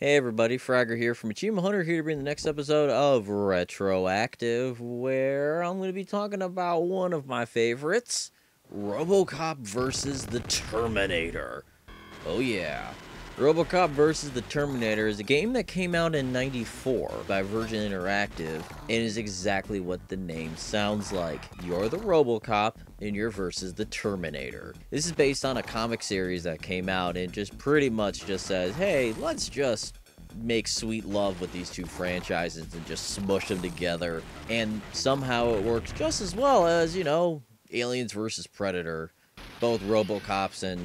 Hey everybody, Fragger here from Achievement Hunter, here to bring the next episode of Retroactive, where I'm going to be talking about one of my favorites, Robocop versus the Terminator. Oh yeah. Robocop vs. the Terminator is a game that came out in '94 by Virgin Interactive and is exactly what the name sounds like. You're the Robocop and you're versus the Terminator. This is based on a comic series that came out and just pretty much just says, hey, let's just make sweet love with these two franchises and just smush them together. And somehow it works just as well as, Aliens vs. Predator. Both Robocops and,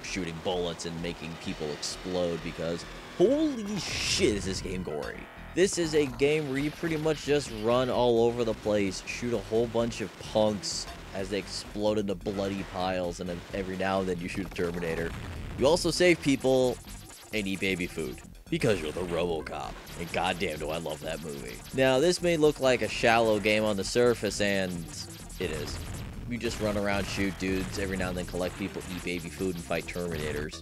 shooting bullets and making people explode because holy shit is this game gory. This is a game where you pretty much just run all over the place, shoot a whole bunch of punks as they explode into bloody piles, and then every now and then you shoot a Terminator. You also save people and eat baby food because you're the Robocop. And goddamn do I love that movie. Now this may look like a shallow game on the surface, and it is. You just run around, shoot dudes, every now and then collect people, eat baby food, and fight Terminators.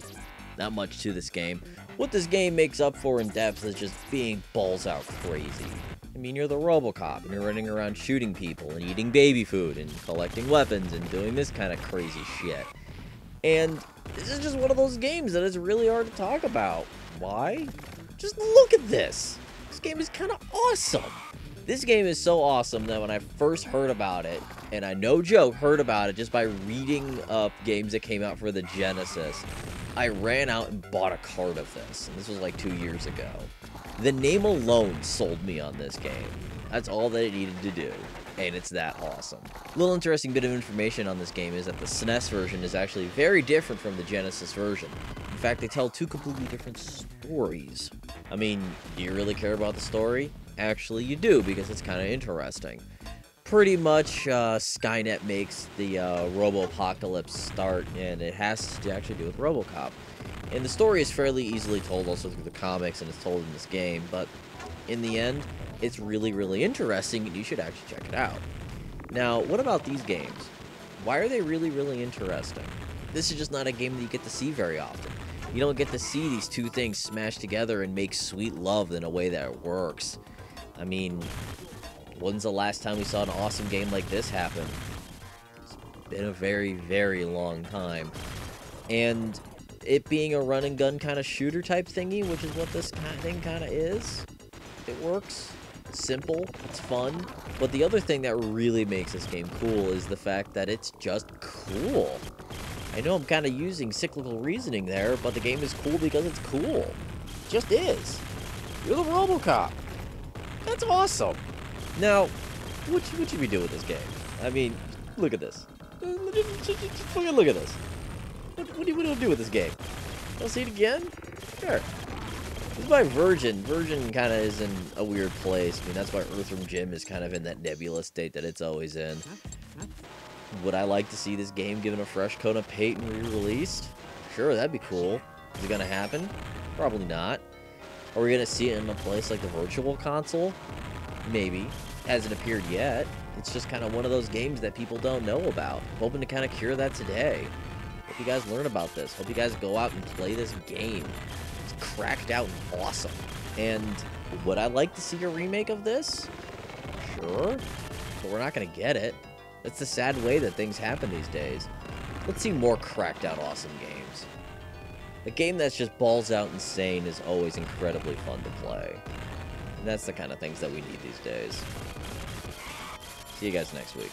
Not much to this game. What this game makes up for in depth is just being balls out crazy. I mean, you're the Robocop, and you're running around shooting people, and eating baby food, and collecting weapons, and doing this kind of crazy shit. And this is just one of those games that is really hard to talk about. Why? Just look at this! This game is kind of awesome! This game is so awesome that when I first heard about it, and I no joke heard about it just by reading up games that came out for the Genesis, I ran out and bought a card of this. And this was like 2 years ago. The name alone sold me on this game. That's all that it needed to do. And it's that awesome. A little interesting bit of information on this game is that the SNES version is actually very different from the Genesis version. In fact, they tell two completely different stories. I mean, do you really care about the story? Actually, you do, because it's kind of interesting. Pretty much, Skynet makes the Robo-apocalypse start, and it has to actually do with Robocop. And the story is fairly easily told also through the comics, and it's told in this game, but in the end, it's really, really interesting, and you should actually check it out. Now, what about these games? Why are they really, really interesting? This is just not a game that you get to see very often. You don't get to see these two things smash together and make sweet love in a way that works. I mean, when's the last time we saw an awesome game like this happen? It's been a very, very long time. And it being a run and gun kind of shooter type thingy, which is what this kind of thing kind of is, it works. It's simple, it's fun. But the other thing that really makes this game cool is the fact that it's just cool. I know I'm kind of using cyclical reasoning there, but the game is cool because it's cool. It just is. You're the Robocop. That's awesome. Now, what should we do with this game? I mean, look at this. Just look at this. What do you do with this game? I'll see it again? Sure. This is by Virgin. Virgin kind of is in a weird place. I mean, that's why Earthworm Jim is kind of in that nebulous state that it's always in. Would I like to see this game given a fresh coat of paint and re-released? Sure, that'd be cool. Is it gonna happen? Probably not. Are we gonna see it in a place like the Virtual Console? Maybe. Hasn't appeared yet. It's just kind of one of those games that people don't know about. Hoping to kind of cure that today. Hope you guys learn about this. Hope you guys go out and play this game. It's cracked out and awesome. And would I like to see a remake of this? Sure. But we're not gonna get it. That's the sad way that things happen these days. Let's see more cracked out awesome games. A game that's just balls out insane is always incredibly fun to play. And that's the kind of things that we need these days. See you guys next week.